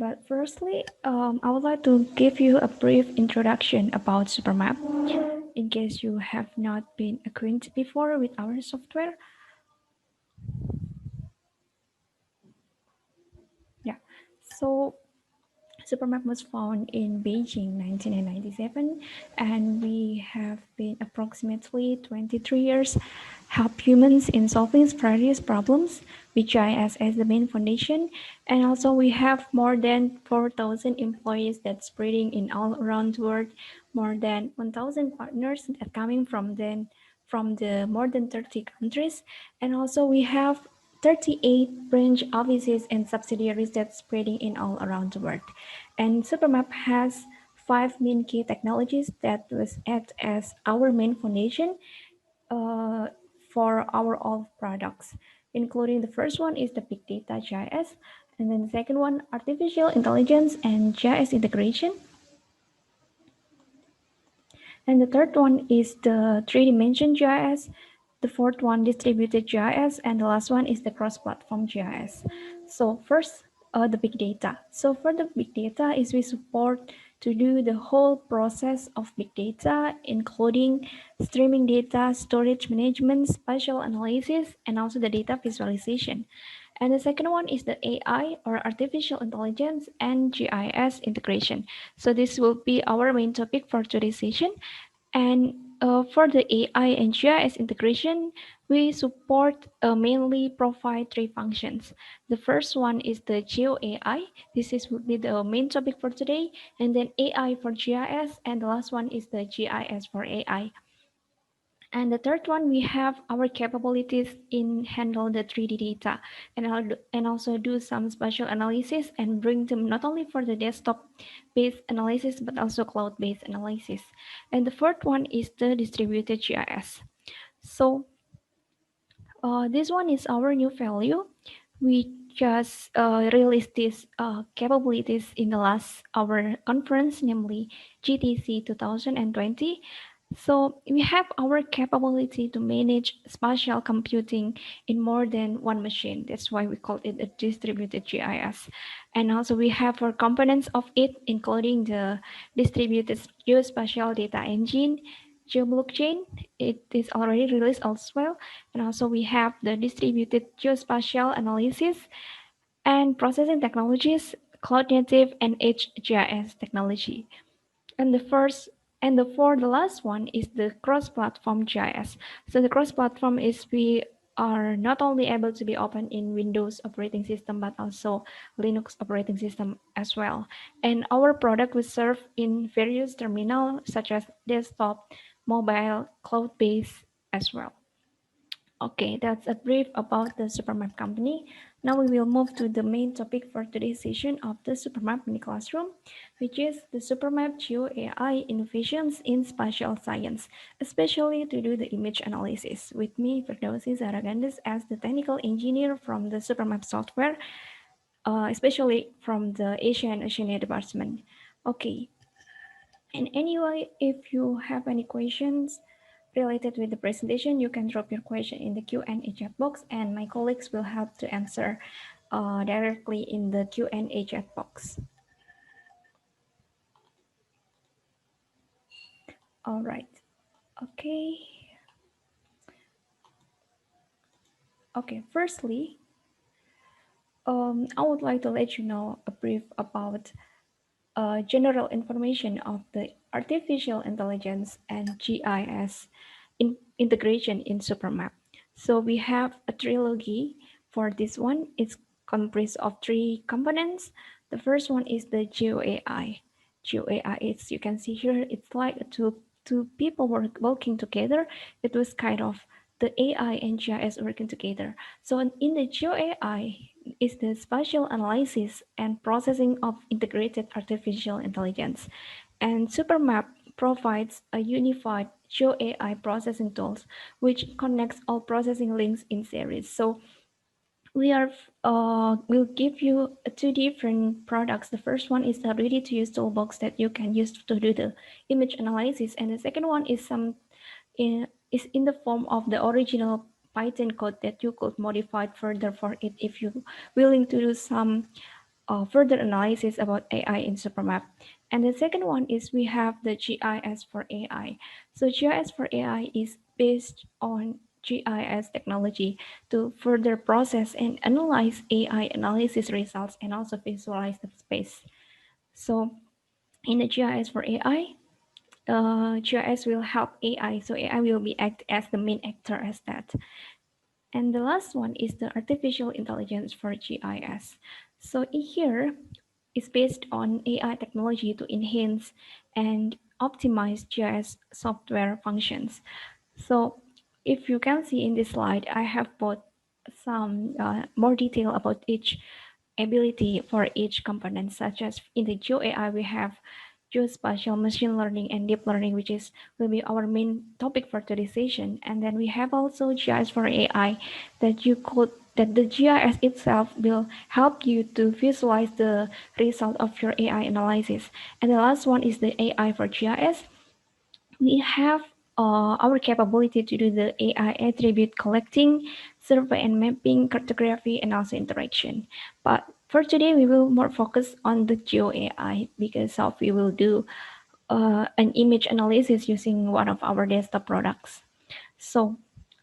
But firstly, I would like to give you a brief introduction about SuperMap in case you have not been acquainted before with our software. Yeah, so SuperMap was found in Beijing 1997, and we have been approximately 23 years help humans in solving various problems with GIS as the main foundation. And also we have more than 4,000 employees that's spreading in all around the world, more than 1,000 partners that coming from the more than 30 countries. And also we have 38 branch offices and subsidiaries that's spreading in all around the world. And SuperMap has five main key technologies that was act as our main foundation uh, for our all products, including the first one is the big data GIS, and then the second one, artificial intelligence and GIS integration. And the third one is the three-dimension GIS. The fourth one, distributed GIS. And the last one is the cross-platform GIS. So first, the big data. So for the big data is we support to do the whole process of big data, including streaming data, storage management, spatial analysis, and also the data visualization. And the second one is the AI or artificial intelligence and GIS integration. So this will be our main topic for today's session. And for the AI and GIS integration, we support mainly provide three functions. The first one is the GeoAI. This is would be the main topic for today. And then AI for GIS, and the last one is the GIS for AI. And the third one, we have our capabilities in handle the 3D data and also do some spatial analysis and bring them not only for the desktop-based analysis, but also cloud-based analysis. And the fourth one is the distributed GIS. So this one is our new value. We just released these capabilities in the last our conference, namely GTC 2020. So we have our capability to manage spatial computing in more than one machine. That's why we call it a distributed GIS. And also we have our components of it, including the distributed geospatial data engine, GeoBlockchain. It is already released elsewhere. And also we have the distributed geospatial analysis and processing technologies, cloud native and edge GIS technology. And the first and the for the last one is the cross-platform GIS. So the cross-platform is we are not only able to be open in Windows operating system but also Linux operating system as well. And our product will serve in various terminals such as desktop, mobile, cloud-based as well. Okay, that's a brief about the SuperMap company. Now we will move to the main topic for today's session of the SuperMap mini classroom, which is the SuperMap GeoAI innovations in spatial science, especially to do the image analysis. With me, Firdausi Zaragandes, as the technical engineer from the SuperMap software, especially from the Asia and Oceania department. Okay, and anyway, if you have any questions related with the presentation, you can drop your question in the Q&A chat box, and my colleagues will help to answer directly in the Q&A chat box. All right. Okay. Okay. Firstly, I would like to let you know a brief about general information of the artificial intelligence and GIS integration in SuperMap. So we have a trilogy for this one. It's comprised of three components. The first one is the GeoAI. GeoAI is, you can see here, it's like two people working together. It was kind of the AI and GIS working together. So in the GeoAI, is the spatial analysis and processing of integrated artificial intelligence. And SuperMap provides a unified GeoAI processing tools which connects all processing links in series. So we'll give you two different products. The first one is a ready-to-use toolbox that you can use to do the image analysis, and the second one is is in the form of the original Python code that you could modify further for it if you willing to do some further analysis about AI in SuperMap. And the second one is we have the GIS for AI. So GIS for AI is based on GIS technology to further process and analyze AI analysis results and also visualize the space. So in the GIS for AI, GIS will help AI. So AI will be act as the main actor as that. And the last one is the artificial intelligence for GIS. So in here, it's based on AI technology to enhance and optimize GIS software functions. So if you can see in this slide, I have put some more detail about each ability for each component, such as in the GeoAI, we have geospatial machine learning and deep learning, which is will be our main topic for today's session. And then we have also GIS for AI that the GIS itself will help you to visualize the result of your AI analysis. And the last one is the AI for GIS. We have our capability to do the AI attribute collecting, survey and mapping, cartography, and also interaction. But for today, we will more focus on the Geo AI because of we will do an image analysis using one of our desktop products. So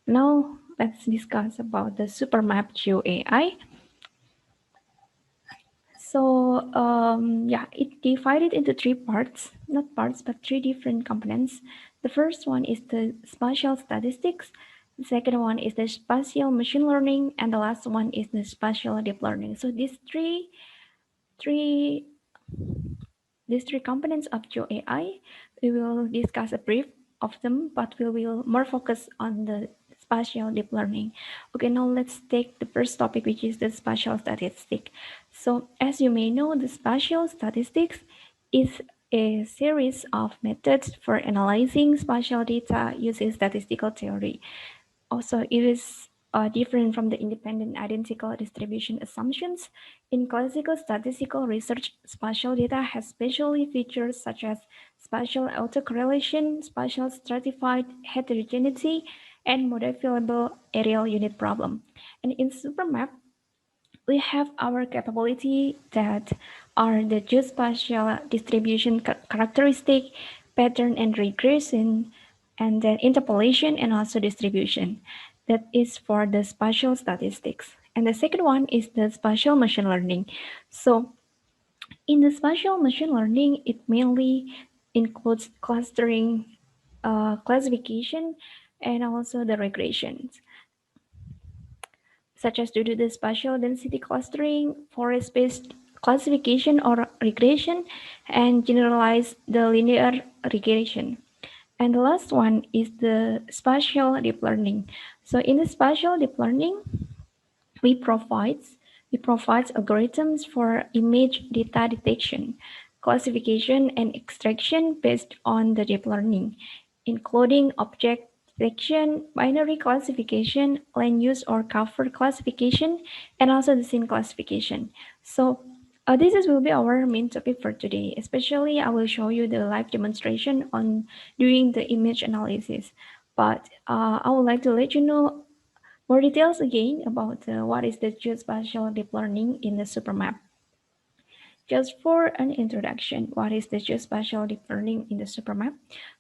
now let's discuss about the SuperMap Geo AI. So yeah, it divided into three parts, not parts, but three different components. The first one is the spatial statistics. The second one is the spatial machine learning, and the last one is the spatial deep learning. So three these three components of GeoAI, we will discuss a brief of them, but we will more focus on the spatial deep learning. Okay, now let's take the first topic, which is the spatial statistic. So as you may know, the spatial statistics is a series of methods for analyzing spatial data using statistical theory. Also, it is different from the independent identical distribution assumptions. In classical statistical research, spatial data has special features such as spatial autocorrelation, spatial stratified heterogeneity, and modifiable areal unit problem. And in SuperMap, we have our capability that are the geospatial distribution characteristic, pattern and regression, and then interpolation and also distribution. That is for the spatial statistics. And the second one is the spatial machine learning. So in the spatial machine learning, it mainly includes clustering, classification, and also the regressions such as to do the spatial density clustering, forest-based classification or regression, and generalize the linear regression. And the last one is the spatial deep learning. So in the spatial deep learning, we provide algorithms for image data detection, classification, and extraction based on the deep learning, including object detection, binary classification, land use or cover classification, and also the scene classification. So will be our main topic for today. Especially, I will show you the live demonstration on doing the image analysis. But I would like to let you know more details again about what is the geospatial deep learning in the SuperMap. Just for an introduction, what is the geospatial deep learning in the SuperMap?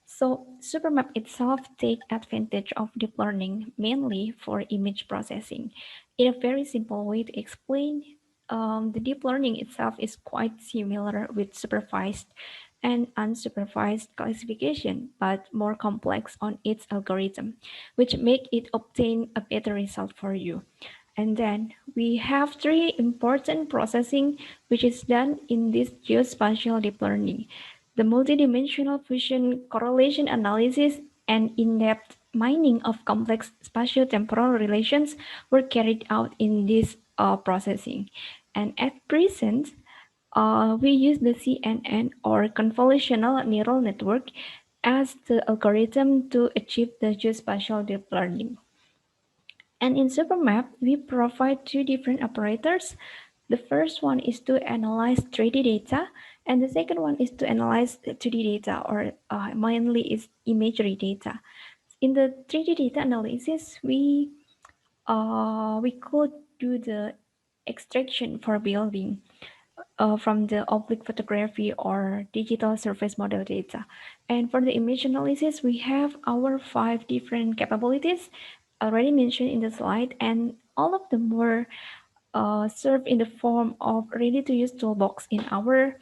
So SuperMap itself take advantage of deep learning mainly for image processing. In a very simple way to explain, the deep learning itself is quite similar with supervised and unsupervised classification, but more complex on its algorithm, which make it obtain a better result for you. And then we have three important processing which is done in this geospatial deep learning. The multidimensional fusion correlation analysis and in-depth mining of complex spatio-temporal relations were carried out in this processing. And at present, we use the CNN or convolutional neural network as the algorithm to achieve the geospatial deep learning. And in SuperMap, we provide two different operators. The first one is to analyze 3D data, and the second one is to analyze 2D data, or mainly is imagery data. In the 3D data analysis, we could do the extraction for building. from the oblique photography or digital surface model data. And for the image analysis, we have our 5 different capabilities already mentioned in the slide, and all of them were served in the form of ready-to-use toolbox in our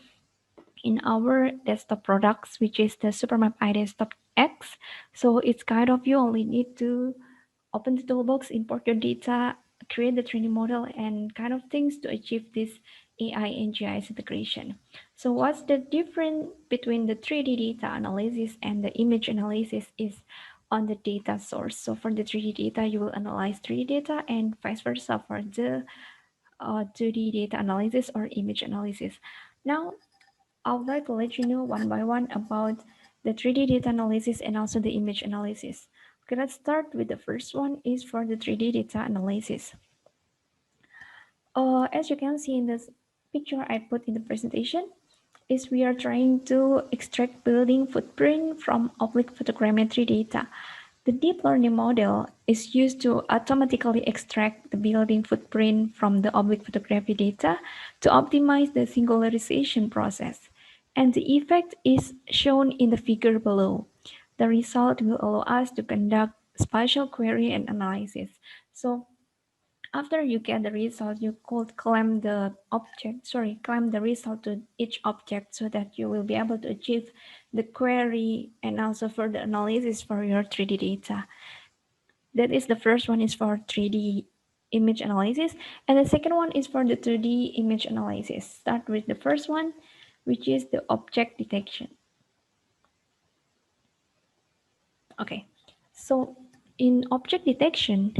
desktop products, which is the SuperMap iDesktop X. So it's kind of you only need to open the toolbox, import your data, create the 3D model, and kind of things to achieve this AI and GIS integration. So what's the difference between the 3D data analysis and the image analysis is on the data source. So for the 3D data, you will analyze 3D data, and vice versa for the 2D data analysis or image analysis. Now, I would like to let you know one by one about the 3D data analysis and also the image analysis. Okay, let's start with the first one is for the 3D data analysis. As you can see in this picture I put in the presentation, is we are trying to extract building footprint from oblique photogrammetry data. The deep learning model is used to automatically extract the building footprint from the oblique photography data to optimize the singularization process. And the effect is shown in the figure below. The result will allow us to conduct spatial query and analysis. So after you get the result, you could clamp the result to each object so that you will be able to achieve the query and also for the analysis for your 3D data. That is the first one is for 3D image analysis, and the second one is for the 2D image analysis. Start with the first one, which is the object detection. Okay, so in object detection,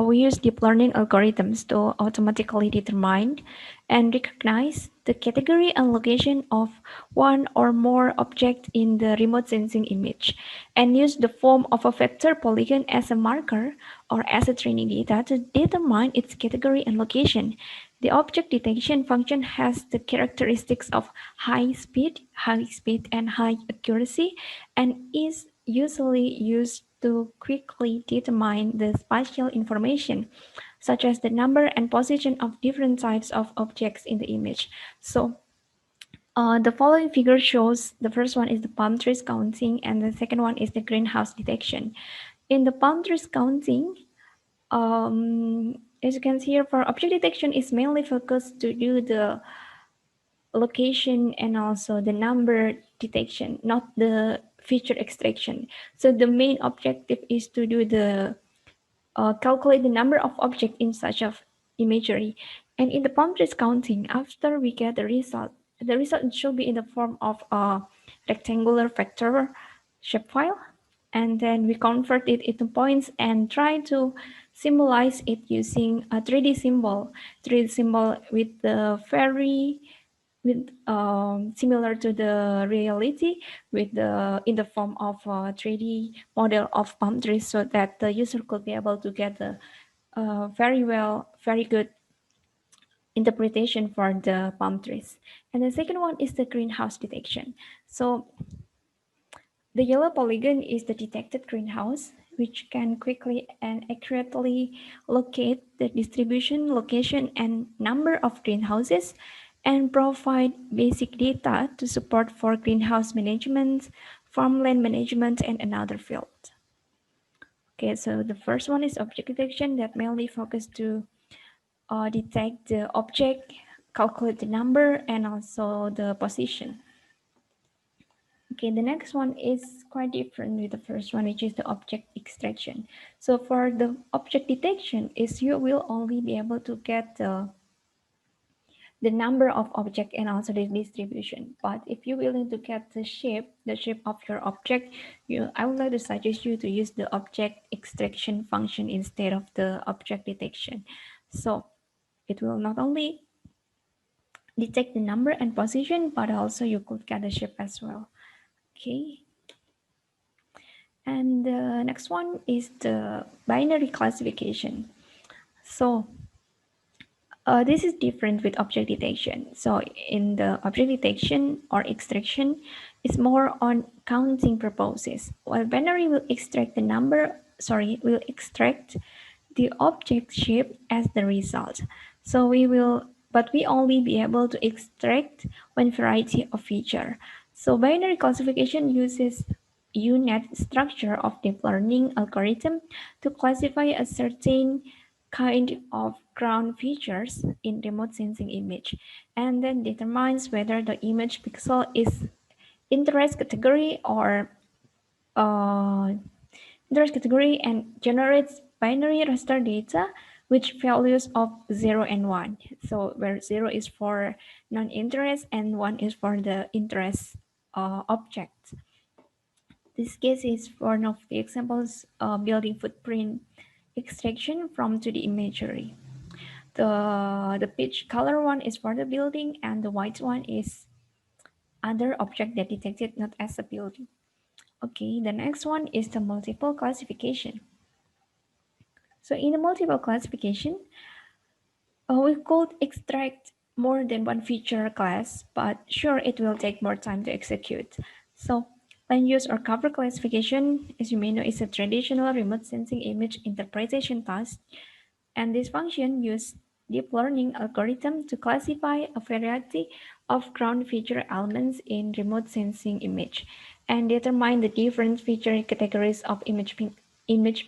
we use deep learning algorithms to automatically determine and recognize the category and location of one or more objects in the remote sensing image, and use the form of a vector polygon as a marker or as a training data to determine its category and location. The object detection function has the characteristics of high speed, and high accuracy, and is usually used to quickly determine the spatial information, such as the number and position of different types of objects in the image. So the following figure shows the first one is the palm trees counting, and the second one is the greenhouse detection. In the palm trees counting, as you can see here, for object detection is mainly focused to do the location and also the number detection, not the feature extraction. So the main objective is to do the calculate the number of objects in such of imagery. And in the palm trees counting, after we get the result should be in the form of a rectangular vector shapefile, and then we convert it into points and try to symbolize it using a 3D symbol with the very with similar to the reality with the in the form of a 3D model of palm trees, so that the user could be able to get the very good interpretation for the palm trees. And the second one is the greenhouse detection. So the yellow polygon is the detected greenhouse, which can quickly and accurately locate the distribution, location, and number of greenhouses and provide basic data to support for greenhouse management, farmland management, and another field. Okay, so the first one is object detection that mainly focus to detect the object, calculate the number, and also the position. Okay, the next one is quite different with the first one, which is the object extraction. So for the object detection, is you will only be able to get the number of object and also the distribution. But if you're willing to get the shape of your object, I would like to suggest you to use the object extraction function instead of the object detection. So it will not only detect the number and position, but also you could get the shape as well. Okay. And the next one is the binary classification. So this is different with object detection. So in the object detection or extraction is more on counting purposes, while binary will extract the object shape as the result. So we will but we only be able to extract one variety of feature. So binary classification uses UNet structure of deep learning algorithm to classify a certain kind of ground features in remote sensing image, and then determines whether the image pixel is interest category or uh, interest category, and generates binary raster data which values of 0 and 1. So where 0 is for non-interest and 1 is for the interest object. This case is one of the examples building footprint extraction from 2D imagery. The peach color one is for the building, and the white one is other object that detected not as a building. Okay, the next one is the multiple classification. So in the multiple classification, we could extract more than one feature class, but sure, it will take more time to execute. So land use or cover classification, as you may know, is a traditional remote sensing image interpretation task, and this function uses deep learning algorithm to classify a variety of ground feature elements in remote sensing image and determine the different feature categories of image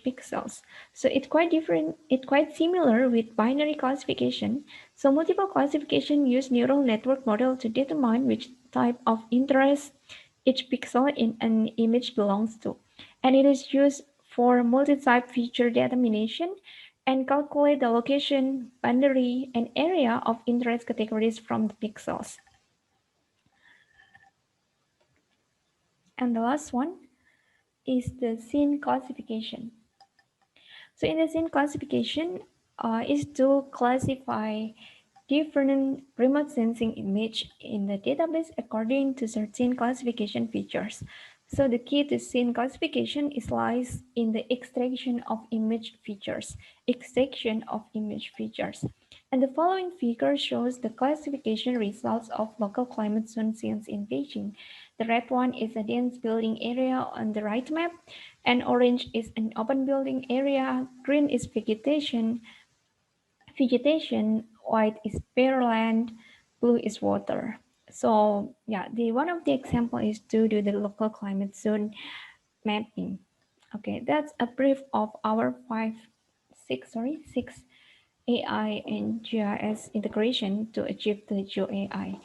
pixels. So it's quite different, it's quite similar with binary classification. So multiple classification use neural network model to determine which type of interest each pixel in an image belongs to. And it is used for multi-type feature determination and calculate the location, boundary, and area of interest categories from the pixels. And the last one is the scene classification. So in the scene classification is to classify different remote sensing image in the database according to certain classification features. So the key to scene classification is lies in the extraction of image features. Extraction of image features. And the following figure shows the classification results of local climate zone scenes in Beijing. The red one is a dense building area on the right map, and orange is an open building area, green is vegetation, white is bare land, blue is water. So yeah, the one of the example is to do the local climate zone mapping. Okay, that's a brief of our six AI and GIS integration to achieve the GeoAI.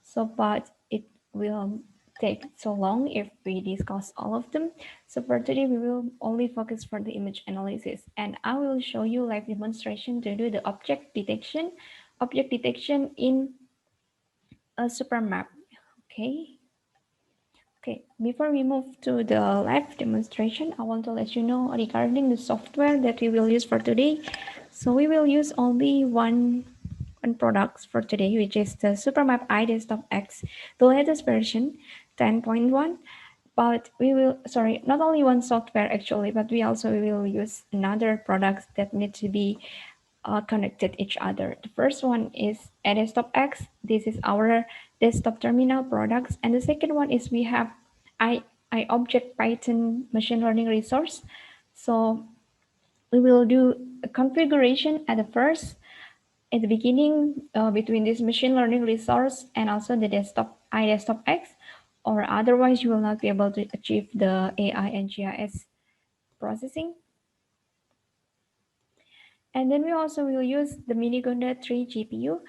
So, but it will take so long if we discuss all of them. So for today, we will only focus for the image analysis, and I will show you live demonstration to do the object detection in a SuperMap. Okay. Okay, before we move to the live demonstration, I want to let you know regarding the software that we will use for today. So we will use only one product for today, which is the SuperMap iDesktop X, the latest version 10.1. But we will, sorry, not only one software actually, but we also will use another products that need to be connected each other. The first one is a desktop X. This is our desktop terminal products, and the second one is we have I object Python machine learning resource. So we will do a configuration at the beginning between this machine learning resource and also the desktop iDesktop X, or otherwise you will not be able to achieve the AI and GIS processing. And then we also will use the Minigonda 3 GPU.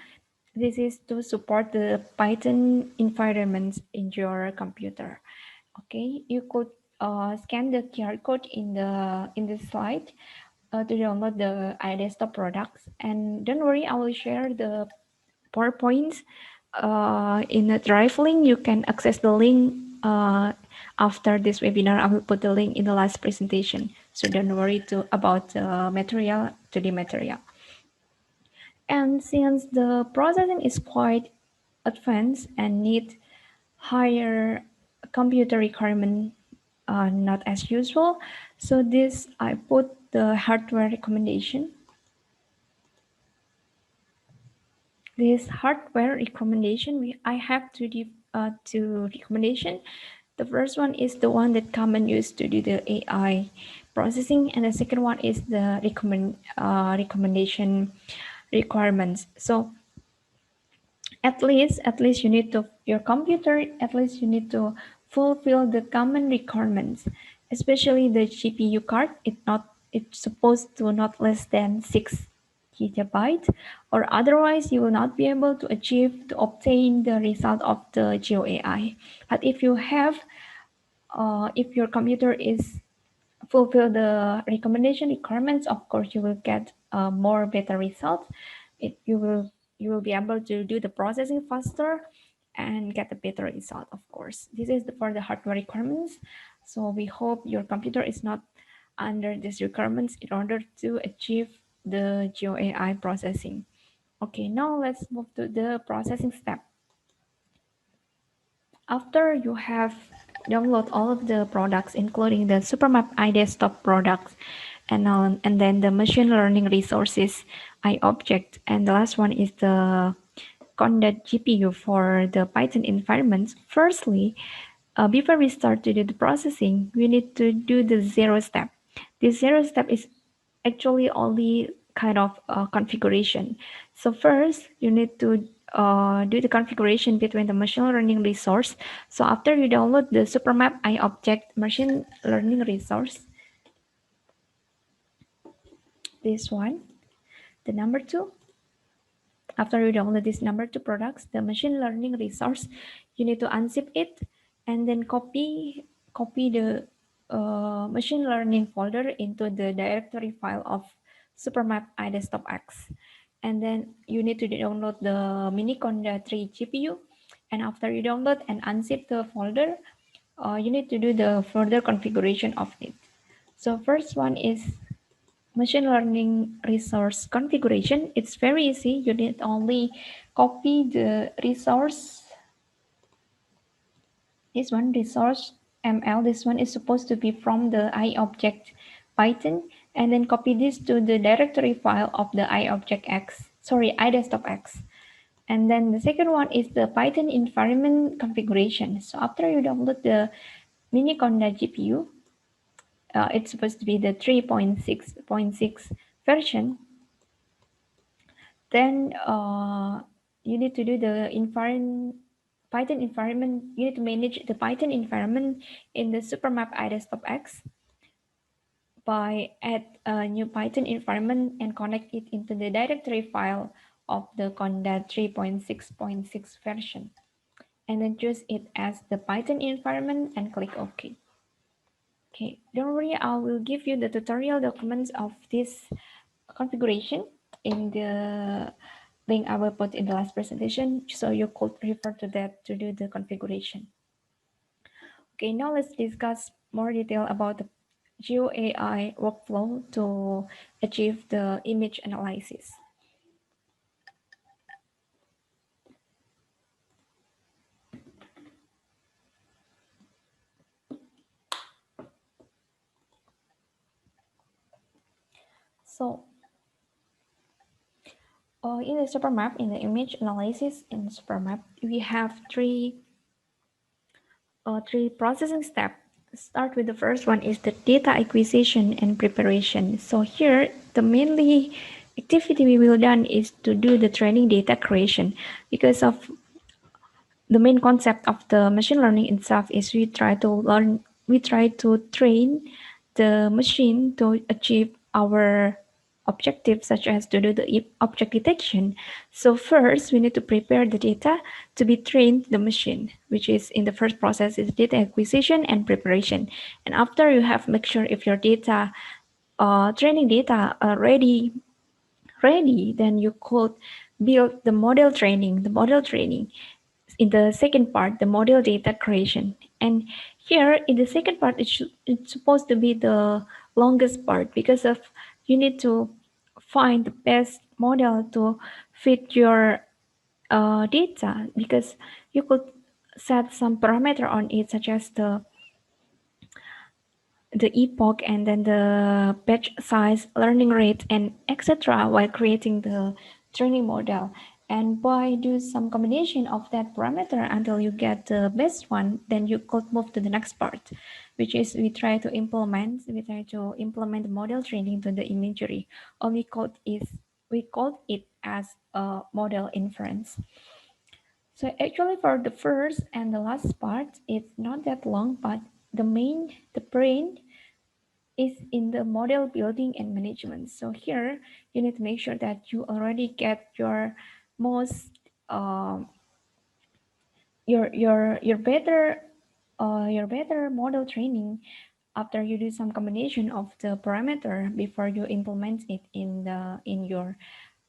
This is to support the Python environments in your computer. Okay, you could scan the QR code in the slide to download the iDesktop products. And don't worry, I will share the PowerPoints in the Drive link. You can access the link after this webinar. I will put the link in the last presentation. So don't worry about material to the material. And since the processing is quite advanced and need higher computer requirement, not as usual, so this I put the hardware recommendation. This hardware recommendation, I have two recommendation. The first one is the one that common used to do the AI processing, and the second one is the recommendation requirements. So At least you need to your computer. At least you need to fulfill the common requirements, especially the GPU card. It's supposed to not less than 6 GB, or otherwise you will not be able to obtain the result of the GeoAI. But if your computer is fulfill the recommendation requirements, of course you will get more better results. You will be able to do the processing faster and get a better result. Of course, this is for the hardware requirements. So we hope your computer is not under these requirements in order to achieve the GeoAI processing. Okay, now let's move to the processing step. After you have download all of the products, including the SuperMap iDesktop products, and then the machine learning resources iObject, and the last one is the Conda GPU for the Python environments. Firstly, before we start to do the processing, we need to do the zero step. The zero step is actually only kind of configuration. So first, you need to do the configuration between the machine learning resource. So after you download the SuperMap iObject machine learning resource, this one, the number two, after you download this number two products, the machine learning resource, you need to unzip it and then copy the machine learning folder into the directory file of SuperMap iDesktop X. And then you need to download the Miniconda 3 GPU. And after you download and unzip the folder, you need to do the further configuration of it. So first one is machine learning resource configuration. It's very easy. You need only copy the resource. This one, resource ML, this one is supposed to be from the iObject Python, and then copy this to the directory file of the iDesktop X. And then the second one is the Python environment configuration. So after you download the Miniconda GPU, it's supposed to be the 3.6.6 version. Then you need to do the Python environment. You need to manage the Python environment in the SuperMap iDesktop X by add a new Python environment and connect it into the directory file of the Conda 3.6.6 version. And then choose it as the Python environment and click OK. Okay, don't worry, I will give you the tutorial documents of this configuration in the link I will put in the last presentation, so you could refer to that to do the configuration. Okay, now let's discuss more detail about the GeoAI workflow to achieve the image analysis. So in the SuperMap, in the image analysis in SuperMap, we have three processing steps. Start with the first one is the data acquisition and preparation. So here, the mainly activity we will done is to do the training data creation, because of the main concept of the machine learning itself is we try to train the machine to achieve our objectives, such as to do the object detection. So first we need to prepare the data to be trained to the machine, which is in the first process is data acquisition and preparation. And after you have make sure if your data training data are ready, then you could build the model training. In the second part, the model data creation. And here in the second part, it's supposed to be the longest part, because of you need to find the best model to fit your data, because you could set some parameter on it, such as the epoch, and then the batch size, learning rate, and etc. while creating the training model. And by do some combination of that parameter until you get the best one, then you could move to the next part, which is we try to implement the model training to the imagery, or we call it as a model inference. So actually for the first and the last part, it's not that long, but the brain is in the model building and management. So here you need to make sure that you already get your most your better model training after you do some combination of the parameter before you implement it in your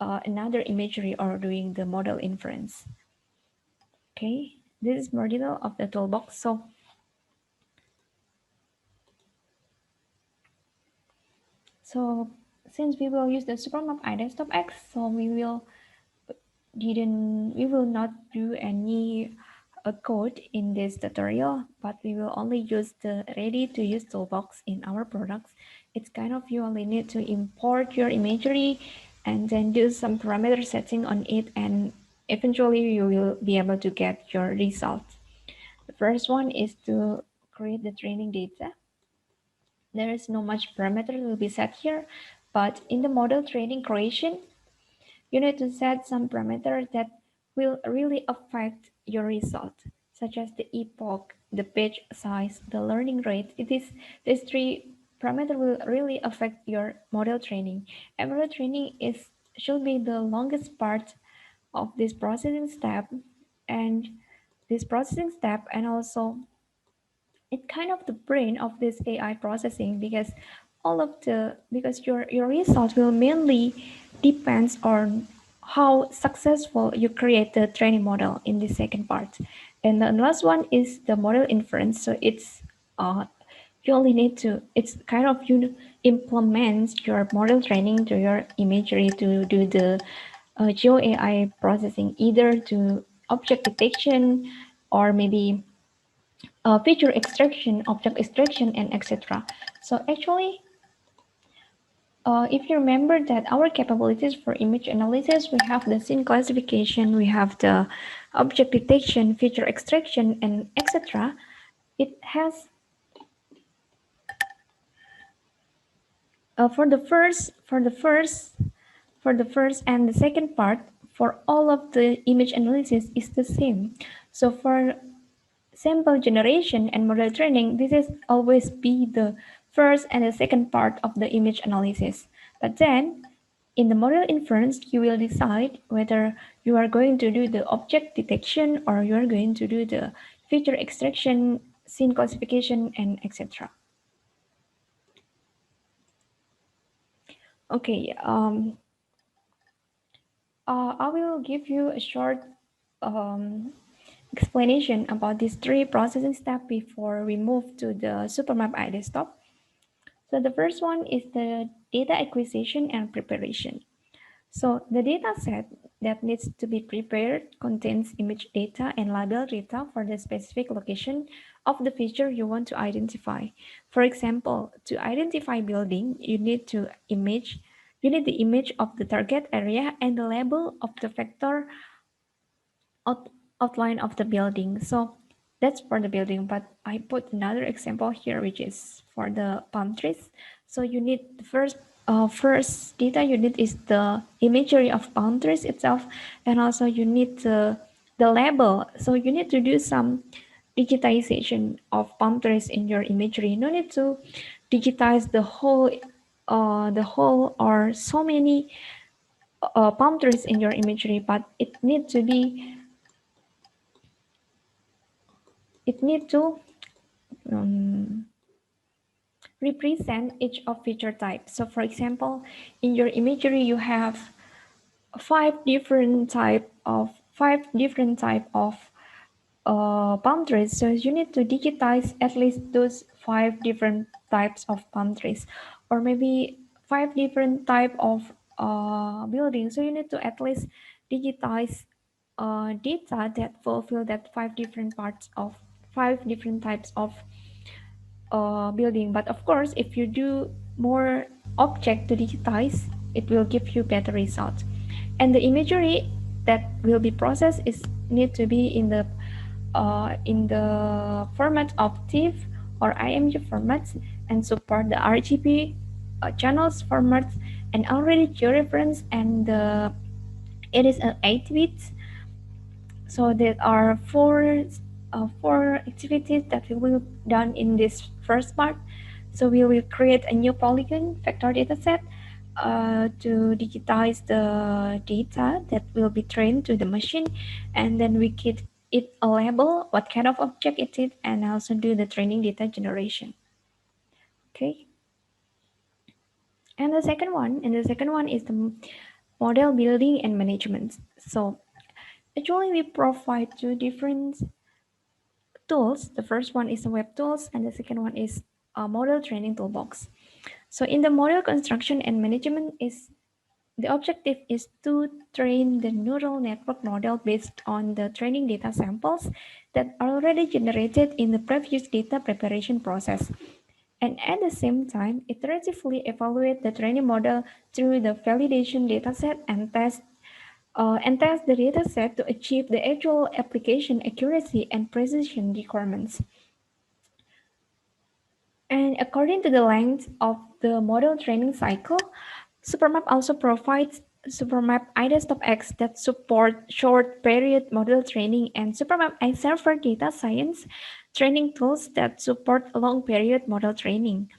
another imagery or doing the model inference. Okay, this is more detail of the toolbox. So since we will use the SuperMap iDesktop X, so we will not do any code in this tutorial, but we will only use the ready to use toolbox in our products. It's kind of you only need to import your imagery and then do some parameter setting on it, and eventually you will be able to get your results. The first one is to create the training data. There is no much parameter will be set here, but in the model training creation, you need to set some parameters that will really affect your result, such as the epoch, the page size, the learning rate. These three parameters will really affect your model training. And model training should be the longest part of this processing step, and also it's kind of the brain of this AI processing, because your result will mainly depends on how successful you create the training model in the second part. And the last one is the model inference. So it's you only need to it's kind of you implement your model training to your imagery to do the GeoAI processing, either to object detection or maybe feature extraction, object extraction, and etc. So actually, if you remember that our capabilities for image analysis, we have the scene classification, we have the object detection, feature extraction, and etc. It has for the first and the second part, for all of the image analysis is the same. So for sample generation and model training, this is always be the first and the second part of the image analysis. But then, in the model inference, you will decide whether you are going to do the object detection or you are going to do the feature extraction, scene classification, and etc. Okay, I will give you a short um, explanation about these three processing steps before we move to the SuperMap iDesktop. So the first one is the data acquisition and preparation. So the data set that needs to be prepared contains image data and label data for the specific location of the feature you want to identify. For example, to identify building, you need the image of the target area and the label of the vector out, outline of the building. So that's for the building, but I put another example here, which is for the palm trees. So you need the first data you need is the imagery of palm trees itself, and also you need the label. So you need to do some digitization of palm trees in your imagery. No need to digitize the whole or so many palm trees in your imagery, but it need to um, represent each of feature type. So for example, in your imagery, you have five different type of palm trees. So you need to digitize at least those five different types of palm trees, or maybe five different type of buildings. So you need to at least digitize data that fulfill that five different types of building. But of course, if you do more object to digitize, it will give you better results. And the imagery that will be processed is need to be in the format of TIFF or IMG formats, and support the RGB channels formats, and already georeference, and it is an 8 bits. So there are four activities that we will done in this first part. So we will create a new polygon vector dataset to digitize the data that will be trained to the machine, and then we give it a label, what kind of object it is, and also do the training data generation. Okay. And the second one is the model building and management. So actually we provide two different tools. The first one is the web tools, and the second one is a model training toolbox. So in the model construction and management is the objective is to train the neural network model based on the training data samples that are already generated in the previous data preparation process. And at the same time, iteratively evaluate the training model through the validation dataset and test the dataset to achieve the actual application accuracy and precision requirements. And according to the length of the model training cycle, SuperMap also provides SuperMap IDESktop X that support short period model training and SuperMap iServer data science training tools that support long period model training.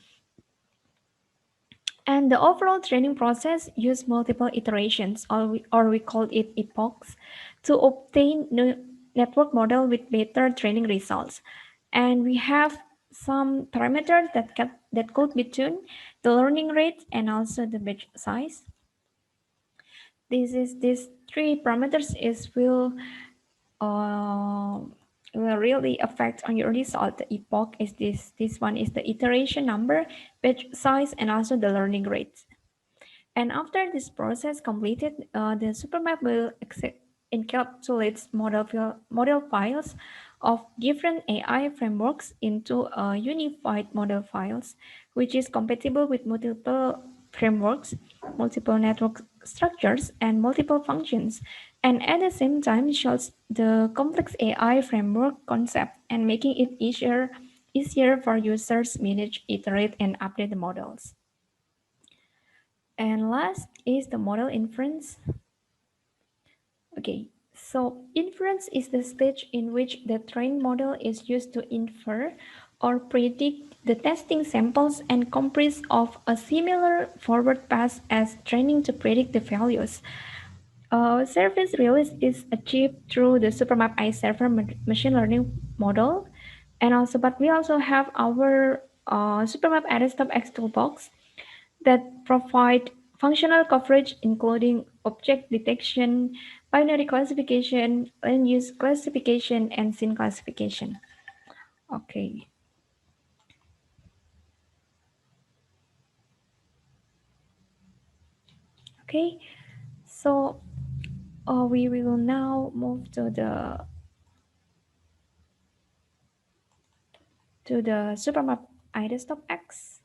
And the overall training process use multiple iterations, or we call it epochs, to obtain new network model with better training results. And we have some parameters that could be tuned, the learning rate and also the batch size. These three parameters uh, will really affect on your result. The epoch is this one is the iteration number, batch size, and also the learning rate. And after this process completed, the SuperMap will encapsulate model files of different AI frameworks into unified model files, which is compatible with multiple frameworks, multiple network structures, and multiple functions. And at the same time, shows the complex AI framework concept and making it easier for users manage, iterate, and update the models. And last is the model inference. Okay, so inference is the stage in which the trained model is used to infer or predict the testing samples and comprise of a similar forward path as training to predict the values. Service release is achieved through the SuperMap iServer machine learning model, and also, but we also have our SuperMap Desktop X toolbox that provide functional coverage including object detection, binary classification, land use classification, and scene classification. Okay, okay. So we will now move to the SuperMap iDesktop X.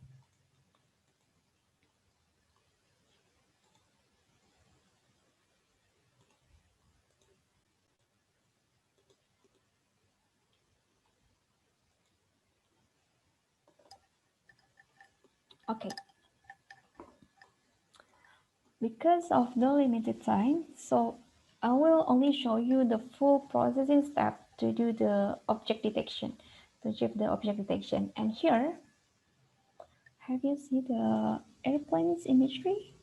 Okay, because of the limited time, so I will only show you the full processing step to do the object detection, to achieve the object detection. And here, have you seen the airplanes imagery?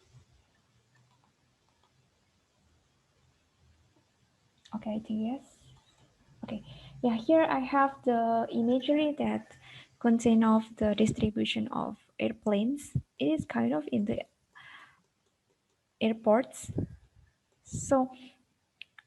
Okay, I think yes. Okay, yeah, here I have the imagery that contain of the distribution of airplanes. It is kind of in the airports. So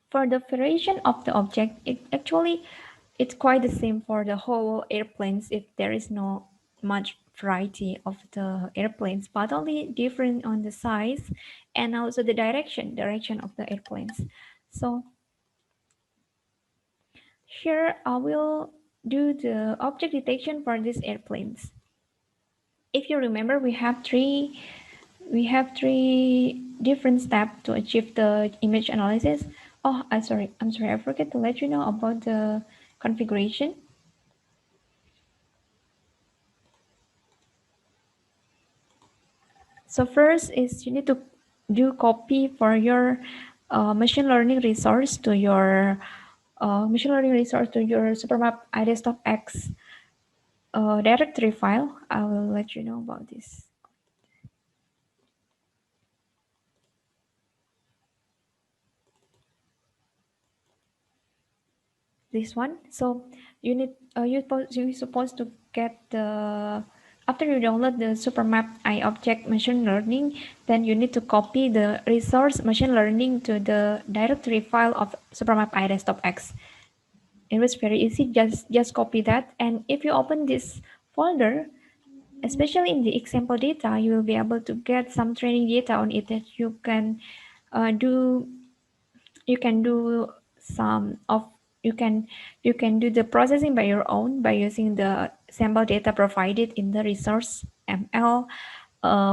for the variation of the object, it's quite the same for the whole airplanes if there is no much variety of the airplanes, but only different on the size and also the direction of the airplanes. So here I will do the object detection for these airplanes. If you remember, we have three different steps to achieve the image analysis. Oh, I'm sorry, I forget to let you know about the configuration. So first is you need to do copy for your machine learning resource to your machine learning resource to your SuperMap IDesktopX directory file. I will let you know about this. This one. So you need you're supposed to get the after you download the SuperMap iObject machine learning, then you need to copy the resource machine learning to the directory file of SuperMap iDesktopX. It was very easy. Just copy that, and if you open this folder, especially in the example data, you will be able to get some training data on it that do you can do some of you can do the processing by your own by using the sample data provided in the resource ml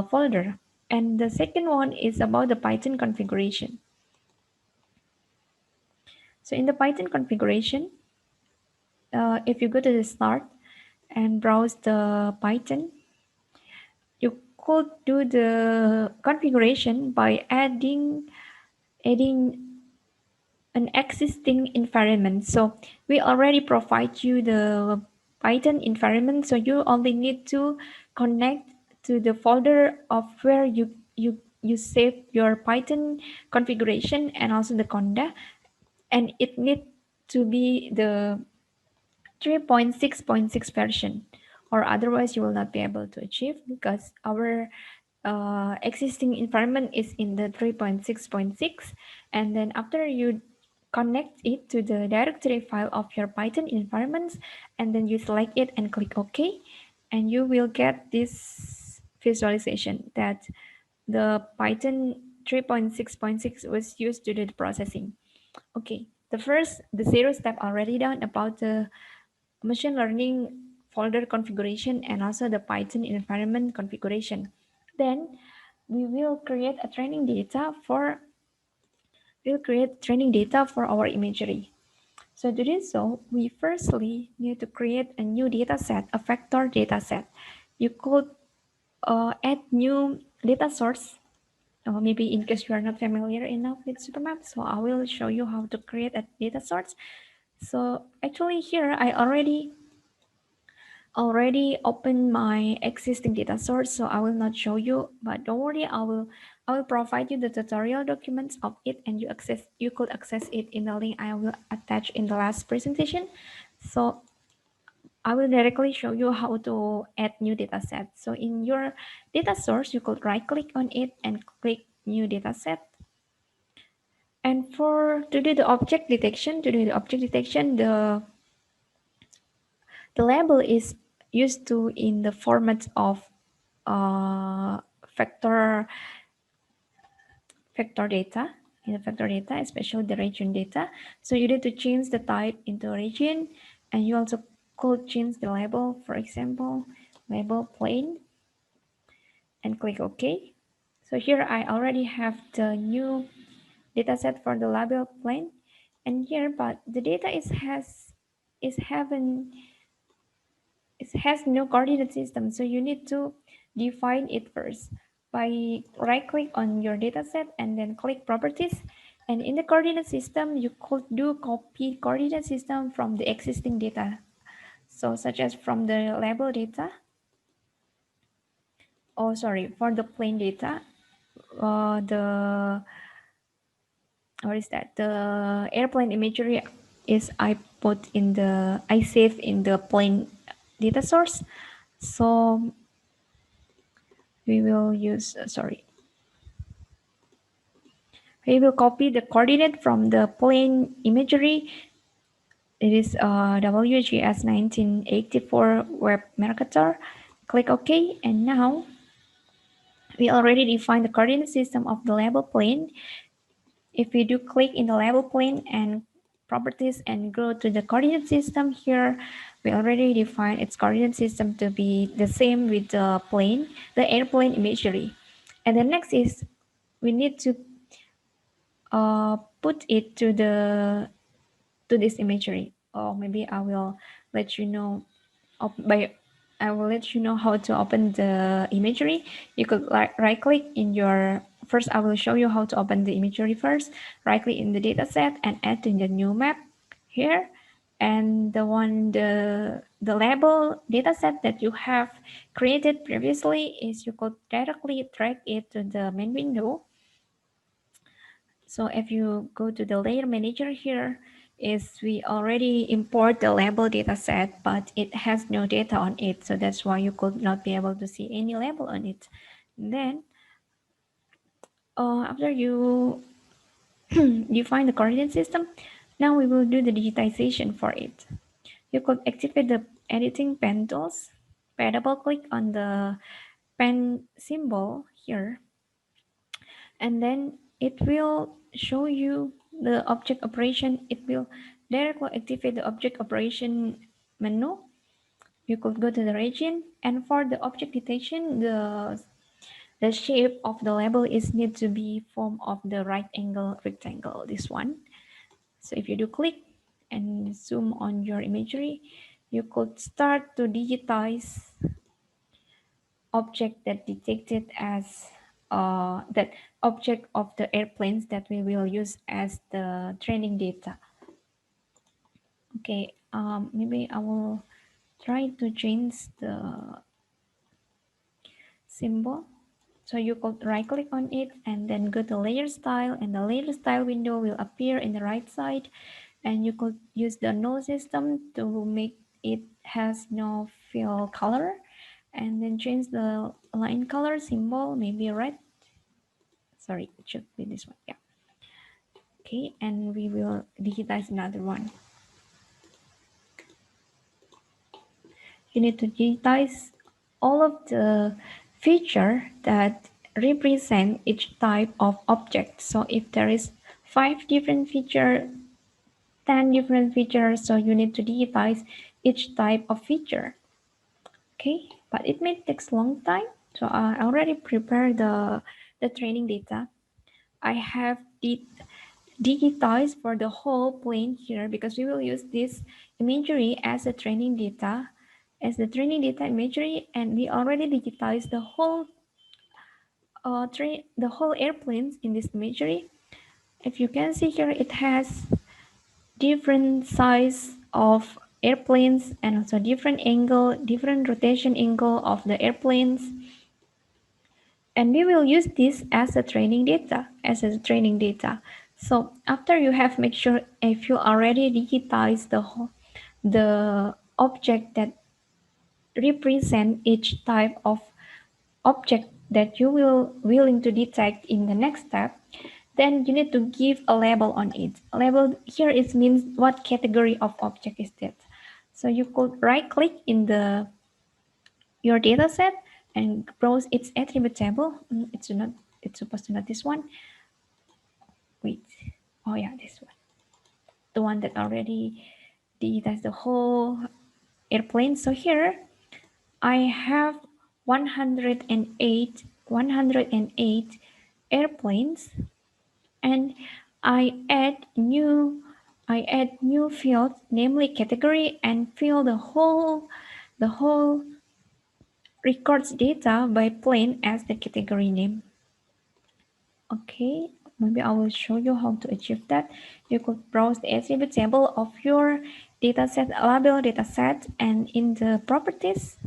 folder. And the second one is about the Python configuration. So in the Python configuration, if you go to the start and browse the Python, you could do the configuration by adding an existing environment. So we already provide you the Python environment. So you only need to connect to the folder of where you save your Python configuration and also the conda. And it needs to be the 3.6.6 version, or otherwise you will not be able to achieve because our existing environment is in the 3.6.6. And then after you connect it to the directory file of your Python environments, and then you select it and click OK, and you will get this visualization that the Python 3.6.6 was used to do the processing. Okay, the zero step already done about the machine learning folder configuration and also the Python environment configuration. Then we will create a training data for our imagery. So to do so, we firstly need to create a new data set, a vector data set. You could add new data source, maybe in case you are not familiar enough with SuperMap. So I will show you how to create a data source. So actually here I already opened my existing data source, so I will not show you, but don't worry, I will provide you the tutorial documents of it, and you could access it in the link I will attach in the last presentation. So I will directly show you how to add new data set. So in your data source, you could right click on it and click new data set. And to do the object detection, the label is used to in the format of uh, vector data, especially the region data. So you need to change the type into region, and you also could change the label, for example, label plain, and click OK. So here I already have the new dataset for the label plain, and here, but the data it has no coordinate system, so you need to define it first by right click on your dataset and then click properties. And in the coordinate system, you could do copy coordinate system from the existing data, so such as from the label data, oh sorry, for the plain data, the what is that, the airplane imagery is I save in the plain data source. So we will use we will copy the coordinate from the plane imagery. It is WGS 1984 Web Mercator. Click OK, and now we already defined the coordinate system of the label plane. If we do click in the label plane and properties and go to the coordinate system here, we already defined its coordinate system to be the same with the plane, the airplane imagery. And the next is we need to put it to this imagery. Or maybe I will let you know how to open the imagery. You could right click in your first. I will show you how to open the imagery first. Right click in the data set and add to the new map. here, and the label dataset that you have created previously is you could directly drag it to the main window. So if you go to the layer manager here, is we already import the label dataset, but it has no data on it, so that's why you could not be able to see any label on it. Then after you define the coordinate system, now we will do the digitization for it. You could activate the editing pen tools by double click on the pen symbol here, and then it will show you the object operation. It will directly activate the object operation menu. You could go to the region, and for the object detection, the shape of the label is need to be form of the right angle rectangle, this one. So if you do click and zoom on your imagery, you could start to digitize object that detected as that object of the airplanes that we will use as the training data. Okay, maybe I will try to change the symbol. So you could right click on it and then go to layer style, and the layer style window will appear in the right side, and you could use the null system to make it has no fill color, and then change the line color symbol, maybe red. Sorry, it should be this one. Yeah. Okay, and we will digitize another one. You need to digitize all of the feature that represent each type of object. So if there is 5 different feature, 10 different features, so you need to digitize each type of feature. Okay, but it may take long time. So I already prepared the training data. I have digitized for the whole plane here because we will use this imagery as a training data, as the training data imagery, and we already digitized the whole airplanes in this imagery. If you can see here, it has different size of airplanes and also different angle, different rotation angle of the airplanes. And we will use this as a training data. So after you have make sure if you already digitize the object that represent each type of object that you will willing to detect in the next step, then you need to give a label on it. A label here it means what category of object is that. So you could right click in your data set and browse its attribute table. It's supposed to not this one. Wait. Oh yeah, this one. The one that already digitized the whole airplane. So here I have 108 airplanes, and I add new fields, namely category, and fill the whole records data by plane as the category name. Okay, maybe I will show you how to achieve that. You could browse the attribute table of your dataset, label dataset, and in the properties,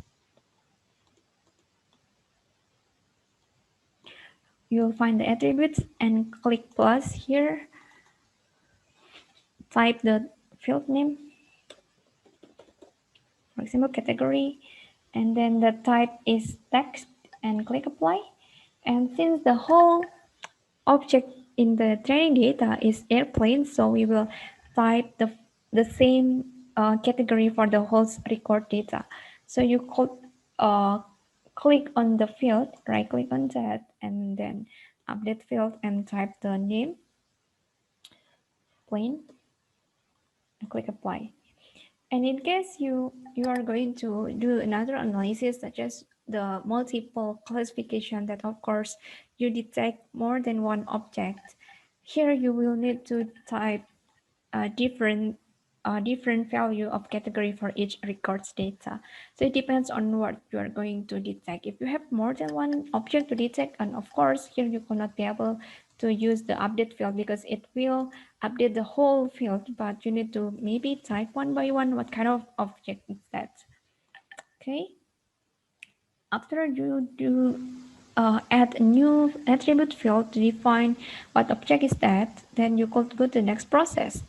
you'll find the attributes and click plus here. Type the field name, for example, category, and then the type is text, and click apply. And since the whole object in the training data is airplane, so we will type the same category for the whole record data. So you could click on the field, right click on that, and then update field and type the name plane and click apply. And in case you are going to do another analysis such as the multiple classification, that of course you detect more than one object, here you will need to type a different value of category for each records data. So it depends on what you are going to detect. If you have more than one object to detect, and of course here you cannot be able to use the update field because it will update the whole field, but you need to maybe type one by one what kind of object is that. Okay. After you do add a new attribute field to define what object is that, then you could go to the next process.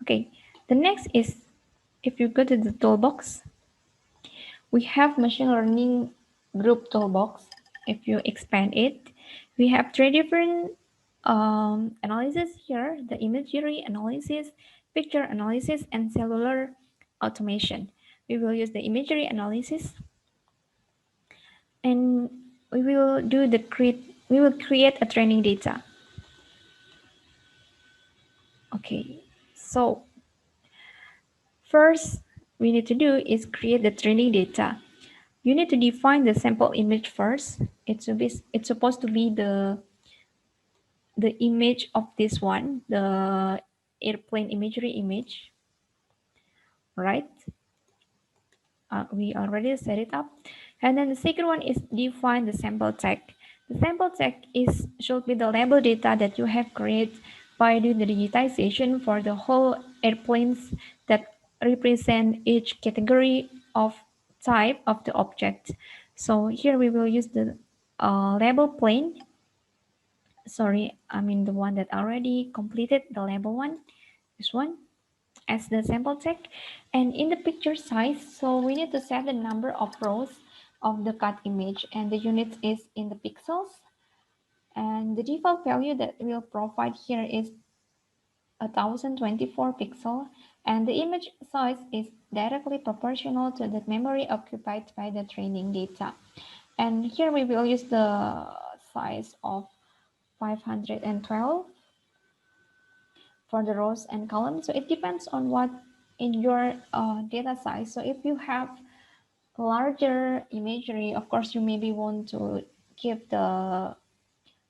Okay, the next is, if you go to the toolbox, we have machine learning group toolbox. If you expand it, we have three different analysis here: the imagery analysis, picture analysis, and cellular automation. We will use the imagery analysis, and we will create a training data. Okay, so first we need to do is create the training data. You need to define the sample image first. It's supposed to be the image of this one, the airplane imagery image, right? We already set it up. And then the second one is define the sample tag. The sample tag should be the label data that you have created by doing the digitization for the whole airplanes that represent each category of type of the object. So here we will use the label plane. Sorry, I mean the one that already completed the label one. This one as the sample tag. And in the picture size, so we need to set the number of rows of the cut image, and the unit is in the pixels. And the default value that we'll provide here is 1024 pixel, and the image size is directly proportional to the memory occupied by the training data. And here we will use the size of 512 for the rows and columns. So it depends on what in your data size. So if you have larger imagery, of course you maybe want to keep the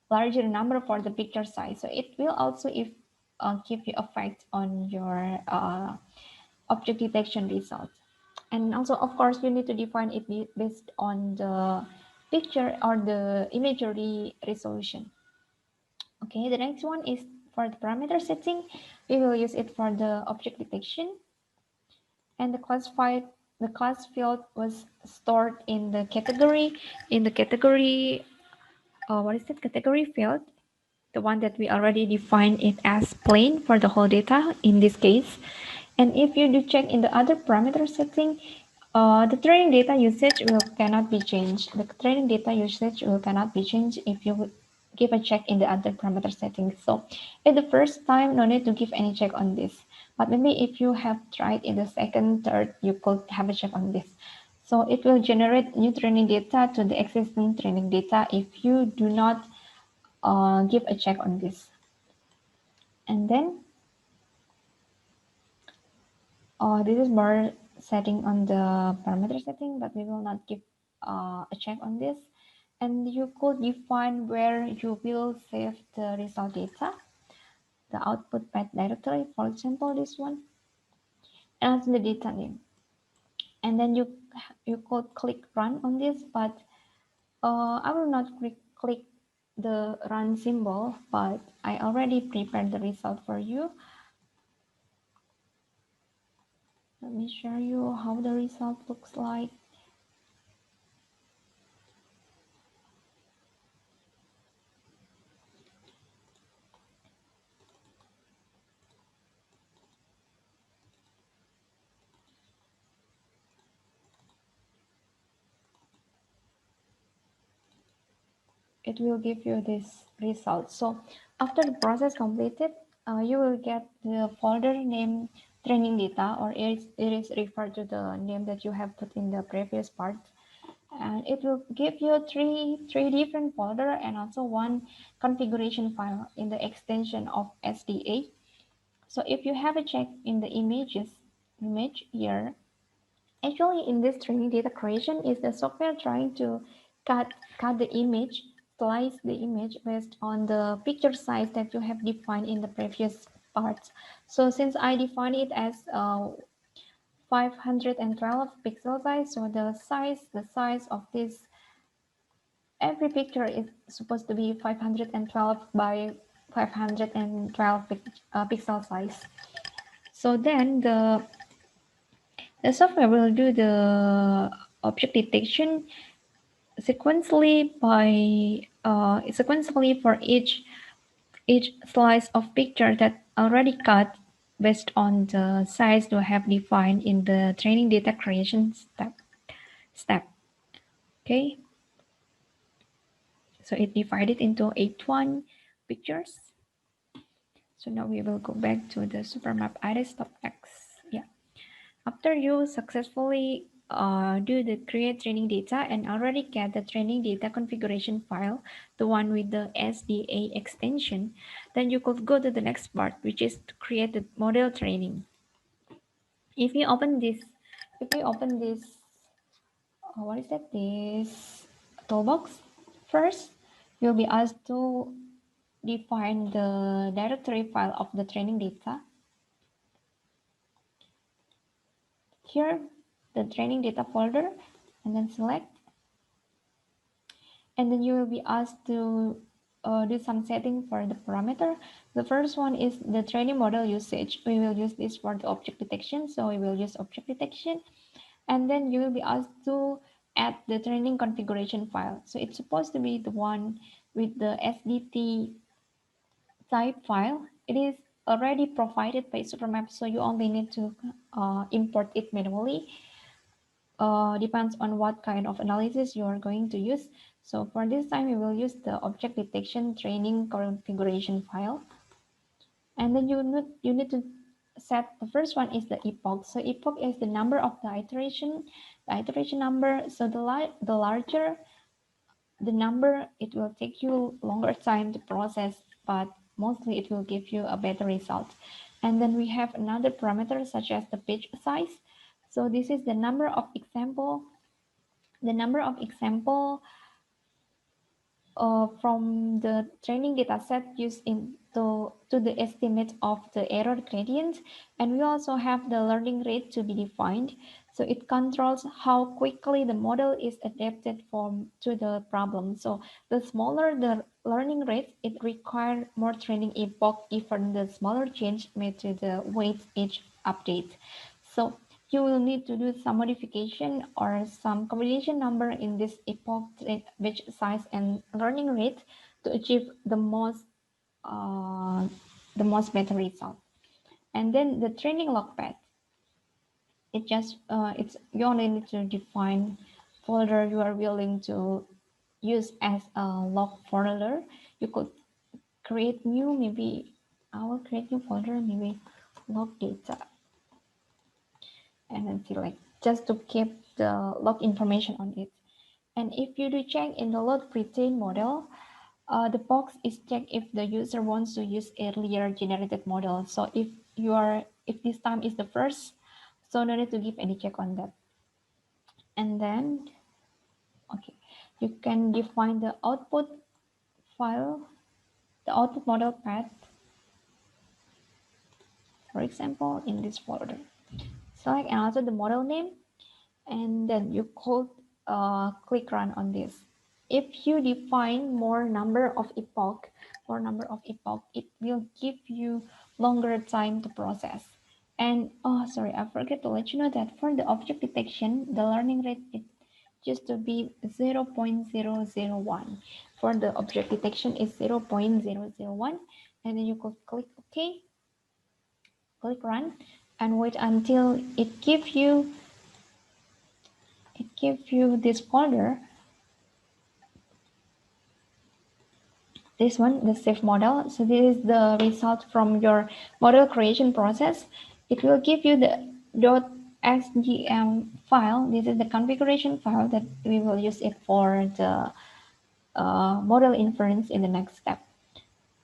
larger number for the picture size. So it will also give you effect on your object detection result. And also, of course, you need to define it based on the picture or the imagery resolution. Okay, the next one is for the parameter setting. We will use it for the object detection. And the class field was stored in the category, what is it, category field, the one that we already defined it as plain for the whole data in this case. And if you do check in the other parameter setting, the training data usage cannot be changed. The training data usage cannot be changed if you give a check in the other parameter settings. So at the first time, no need to give any check on this. But maybe if you have tried in the second, third, you could have a check on this. So it will generate new training data to the existing training data if you do not give a check on this. And then this is more setting on the parameter setting, but we will not give a check on this. And you could define where you will save the result data, the output path directory, for example, this one, and also the data name. And then you could click run on this, but I will not click the run symbol, but I already prepared the result for you. Let me show you how the result looks like. It will give you this result. So after the process completed, you will get the folder name training data, or it is referred to the name that you have put in the previous part. And it will give you three different folder and also one configuration file in the extension of SDA. So if you have a check in the image here, actually, in this training data creation, is the software trying to cut the image, slice the image based on the picture size that you have defined in the previous parts. So since I define it as 512 pixel size, so the size of this every picture is supposed to be 512 by 512 pixel size. So then the software will do the object detection sequentially for each slice of picture that already cut based on the size you have defined in the training data creation step. Okay, so it divided into 81 pictures. So now we will go back to the SuperMap iris top X. Yeah. After you successfully do the create training data and already get the training data configuration file, the one with the SDA extension, then you could go to the next part, which is to create the model training. If you open this, what is that? This toolbox. First, you'll be asked to define the directory file of the training data. Here, the training data folder, and then select. And then you will be asked to do some setting for the parameter. The first one is the training model usage. We will use this for the object detection, so we will use object detection. And then you will be asked to add the training configuration file. So it's supposed to be the one with the SDT type file. It is already provided by SuperMap, so you only need to import it manually. Depends on what kind of analysis you are going to use. So for this time, we will use the object detection training configuration file. And then you need to set the first one is the epoch. So epoch is the number of the iteration number. So the larger the number, it will take you longer time to process, but mostly it will give you a better result. And then we have another parameter such as the page size. So this is the number of example from the training data set used to the estimate of the error gradient. And we also have the learning rate to be defined. So it controls how quickly the model is adapted to the problem. So the smaller the learning rate, it requires more training epoch, even the smaller change made to the weight each update. So you will need to do some modification or some combination number in this epoch, batch size, and learning rate to achieve uh, the most better result. And then the training log path. It's you only need to define folder you are willing to use as a log folder. You could create new, maybe I will create new folder, maybe log data, and then select just to keep the log information on it. And if you do check in the load pre-trained model, the box is checked if the user wants to use earlier generated model. So if this time is the first, so no need to give any check on that. And then, okay, you can define the output file, the output model path, for example, in this folder. Select and also the model name, and then you could click run on this. If you define more number of epoch, it will give you longer time to process. And oh, sorry, I forget to let you know that for the object detection, the learning rate is just to be 0.001. For the object detection is 0.001, and then you could click OK, click run, and wait until it gives you this folder. This one, the safe model. So this is the result from your model creation process. It will give you the .sgm file. This is the configuration file that we will use it for the model inference in the next step.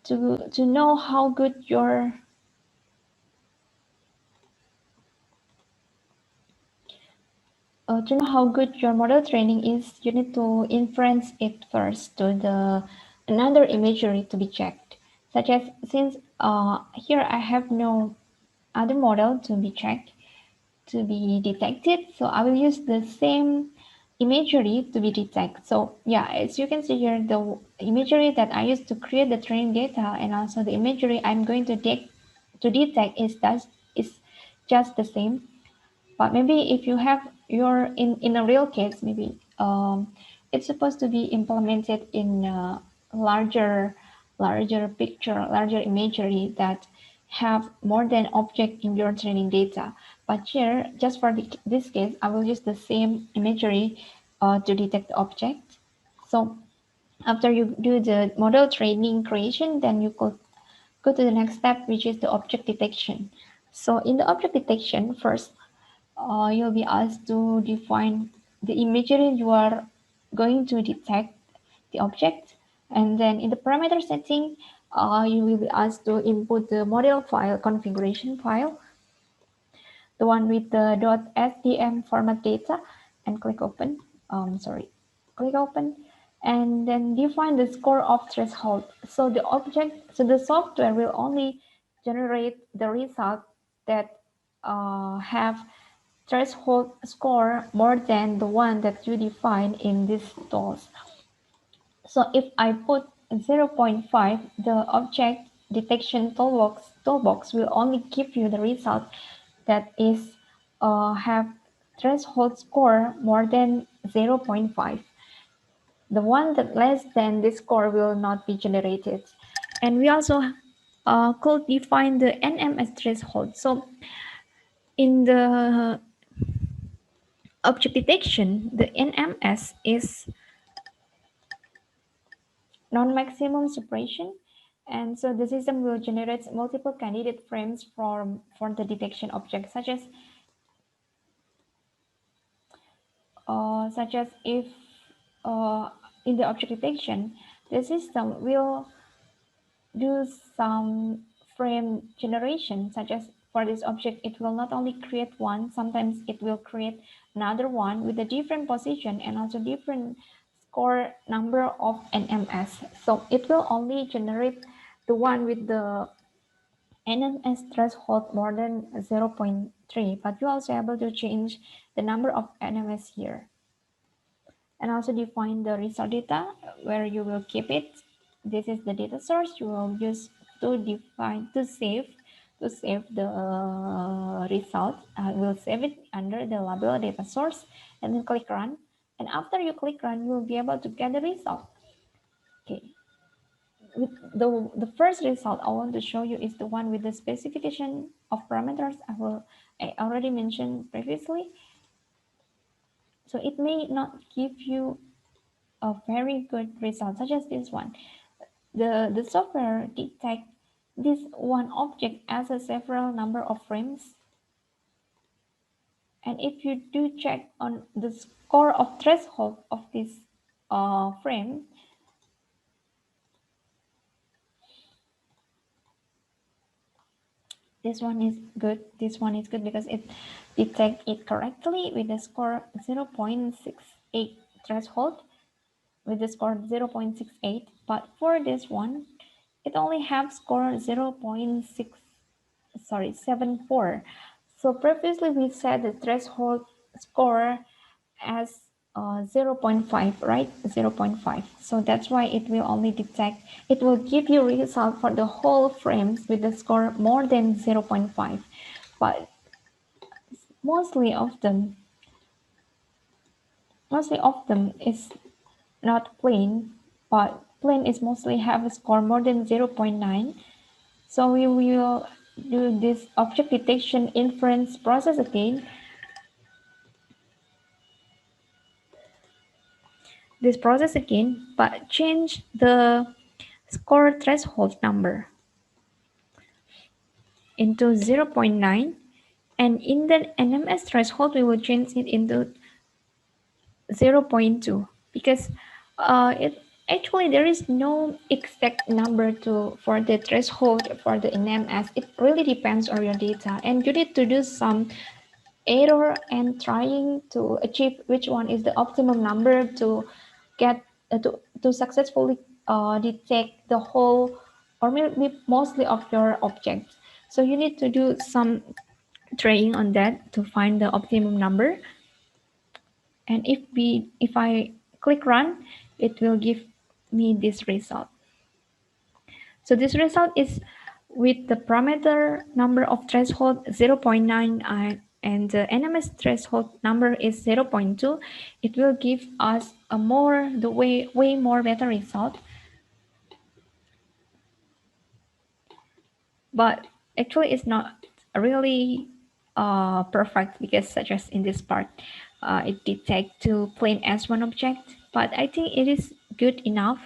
To know how good your model training is, you need to inference it first to the another imagery to be checked. Such as, since here I have no other model to be checked, to be detected, so I will use the same imagery to be detected. So yeah, as you can see here, the imagery that I used to create the training data and also the imagery I'm going to detect is just the same. But maybe if you have your in a real case, maybe it's supposed to be implemented in a larger picture, larger imagery that have more than object in your training data. But here, just for this case, I will use the same imagery to detect the object. So after you do the model training creation, then you could go to the next step, which is the object detection. So in the object detection, first, you'll be asked to define the imagery you are going to detect the object. And then in the parameter setting, you will be asked to input the model file configuration file, the one with the .sdm format data, and click open. Click open, and then define the score of threshold. So the software will only generate the result that have threshold score more than the one that you define in these tools. So if I put 0.5, the object detection toolbox will only give you the result that is have threshold score more than 0.5. The one that less than this score will not be generated. And we also could define the NMS threshold. So in the object detection, the NMS is non-maximum suppression, and so the system will generate multiple candidate frames for the detection object, such as if in the object detection, the system will do some frame generation, such as for this object, it will not only create one, sometimes it will create another one with a different position and also different score number of NMS. So it will only generate the one with the NMS threshold more than 0.3, but you're also able to change the number of NMS here. And also define the result data where you will keep it. This is the data source you will use to define to save the result. We'll save it under the label data source and then click run. And after you click run, you will be able to get the result. Okay. With the first result I want to show you is the one with the specification of parameters I already mentioned previously. So it may not give you a very good result, such as this one. The software detects this one object as a several number of frames. And if you do check on the score of threshold of this frame, this one is good. This one is good because it detects it correctly with the score 0.68 threshold with the score 0.68. But for this one, it only have score 0.74. So previously we set the threshold score as 0.5, right? 0.5. So that's why it will only detect, it will give you result for the whole frames with the score more than 0.5. But mostly of them is not plain, but plain is mostly have a score more than 0.9. So we will do this object detection inference process again. But change the score threshold number into 0.9, and in the NMS threshold we will change it into 0.2 because it actually there is no exact number for the threshold for the NMS. It really depends on your data, and you need to do some error and trying to achieve which one is the optimum number to get to successfully detect the whole or maybe mostly of your objects. So you need to do some training on that to find the optimum number. And if I click run, it will give me this result. So this result is with the parameter number of threshold 0.9 and the NMS threshold number is 0.2. It will give us a way more better result. But actually it's not really perfect, because such as in this part, it detects two plane as one object, but I think it is good enough.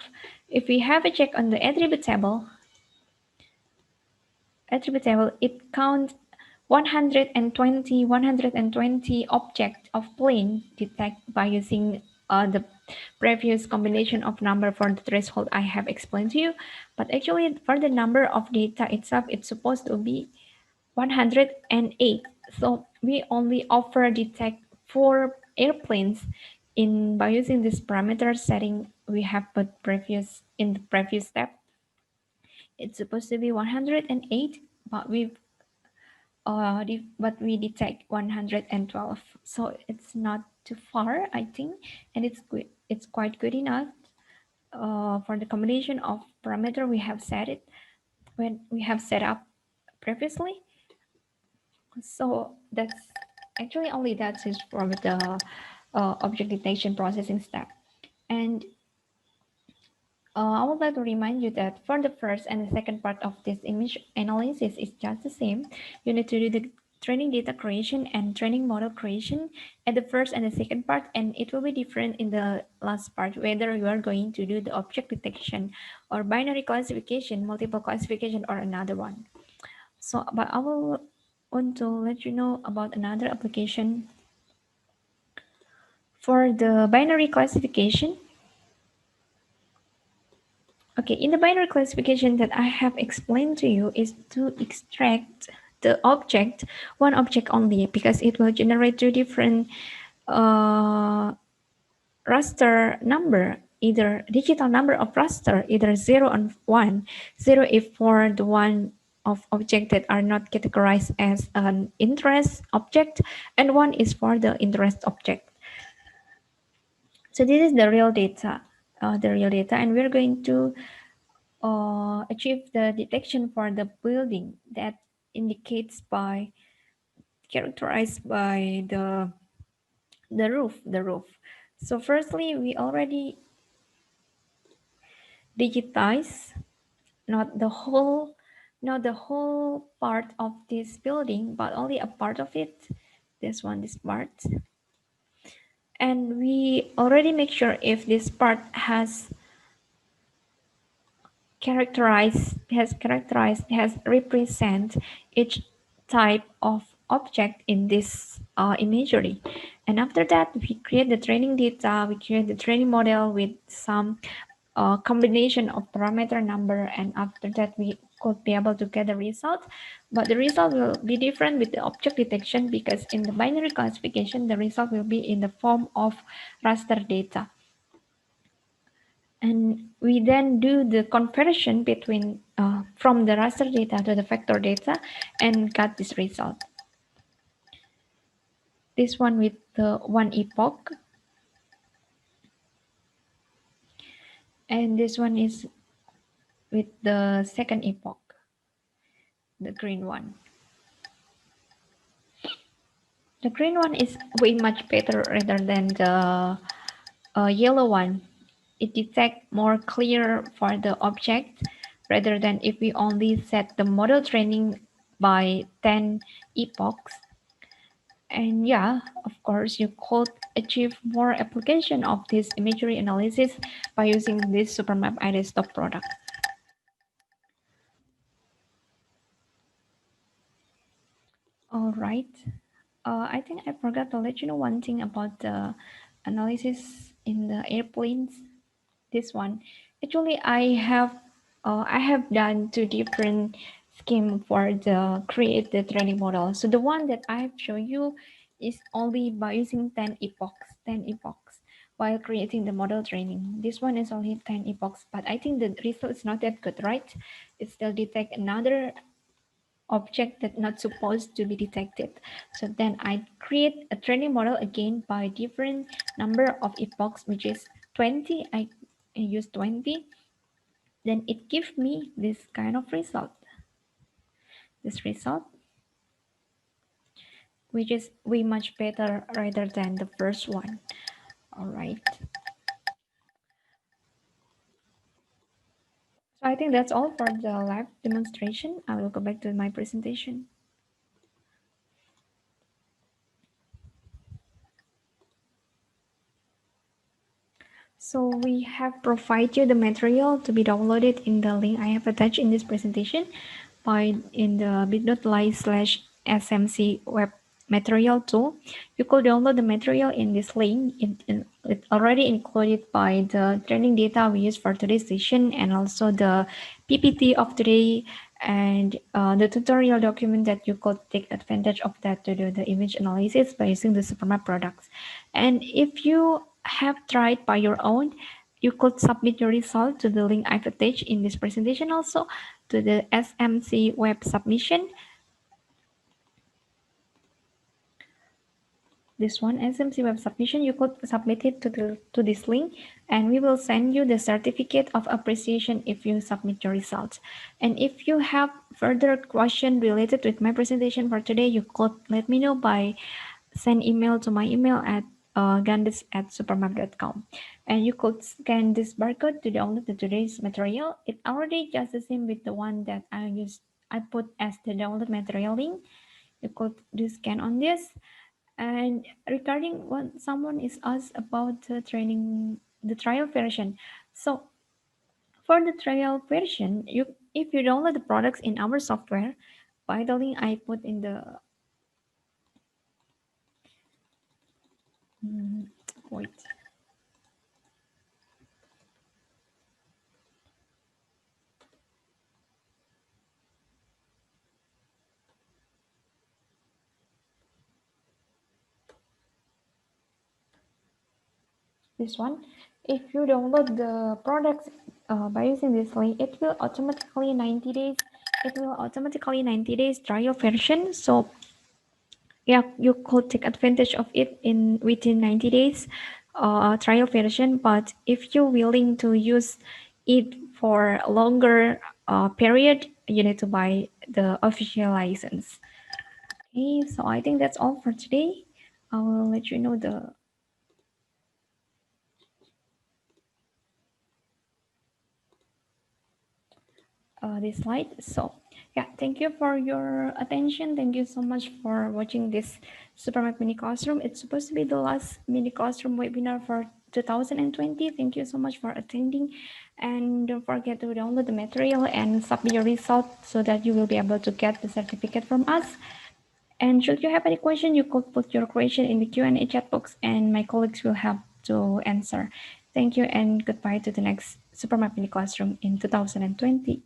If we have a check on the attribute table, it counts 120 object of plane detect by using the previous combination of number for the threshold I have explained to you. But actually for the number of data itself, it's supposed to be 108. So we only offer detect 4 airplanes in by using this parameter setting we have put previous in the previous step. It's supposed to be 108, but we detect 112. So it's not too far, I think, and it's good. It's quite good enough for the combination of parameter we have set it when we have set up previously. So that's actually only that is for the object detection processing step. And I would like to remind you that for the first and the second part of this image analysis is just the same. You need to do the training data creation and training model creation at the first and the second part, and it will be different in the last part, whether you are going to do the object detection or binary classification, multiple classification, or another one. So, but I will want to let you know about another application for the binary classification. Okay, in the binary classification that I have explained to you is to extract the object, one object only, because it will generate two different uh, raster number, either digital number of raster, either 0 and 1. 0 if for the one of object that are not categorized as an interest object, and 1 is for the interest object. So this is the real data, and we're going to achieve the detection for the building that indicates by characterized by the roof. So firstly, we already digitize not the whole not the whole part of this building, but only a part of it. This part, and we already make sure if this part has represent each type of object in this imagery. And after that, we create the training data, we create the training model with some combination of parameter number, and after that we could be able to get the result. But the result will be different with the object detection, because in the binary classification the result will be in the form of raster data, and we then do the conversion between from the raster data to the vector data and got this result. This one with the one epoch, and this one is with the second epoch, the green one. The green one is way much better rather than the yellow one. It detects more clear for the object rather than if we only set the model training by 10 epochs. And yeah, of course, you could achieve more application of this imagery analysis by using this SuperMap iDesktop product. All right. I think I forgot to let you know one thing about the analysis in the airplanes. This one, actually, I have done two different scheme for the create the training model. So the one that I have shown you is only by using 10 epochs while creating the model training. This one is only 10 epochs, but I think the result is not that good, right? It still detect another object that not supposed to be detected. So then I create a training model again by different number of epochs, which is 20. I use 20. Then it gives me this kind of result. This result, which is way much better rather than the first one. All right. So I think that's all for the live demonstration. I will go back to my presentation. So we have provided you the material to be downloaded in the link I have attached in this presentation by in the bit.ly/smc web material tool. You could download the material in this link. It's already included by the training data we use for today's session and also the PPT of today and the tutorial document that you could take advantage of that to do the image analysis by using the SuperMap products. And if you have tried by your own, you could submit your result to the link I've attached in this presentation also to the SMC web submission. This one SMC web submission, you could submit it to this link and we will send you the certificate of appreciation if you submit your results. And if you have further question related with my presentation for today, you could let me know by send email to my email at gandis@supermap.com. And you could scan this barcode to download the today's material. It already just the same with the one that I put as the download material link. You could do scan on this. And regarding what someone is asked about the training, the trial version. So for the trial version, you if you download the products in our software, by the link I put in the wait. This one, if you download the products by using this link, it will automatically 90 days. It will automatically 90 days trial version. So yeah, you could take advantage of it in within 90 days trial version. But if you're willing to use it for a longer period, you need to buy the official license. Okay, so I think that's all for today. I will let you know the this slide. So yeah, thank you for your attention. Thank you so much for watching this SuperMap mini classroom. It's supposed to be the last mini classroom webinar for 2020. Thank you so much for attending, and don't forget to download the material and submit your results so that you will be able to get the certificate from us. And should you have any question, you could put your question in the Q&A chat box and my colleagues will help to answer. Thank you and goodbye to the next SuperMap mini classroom in 2020.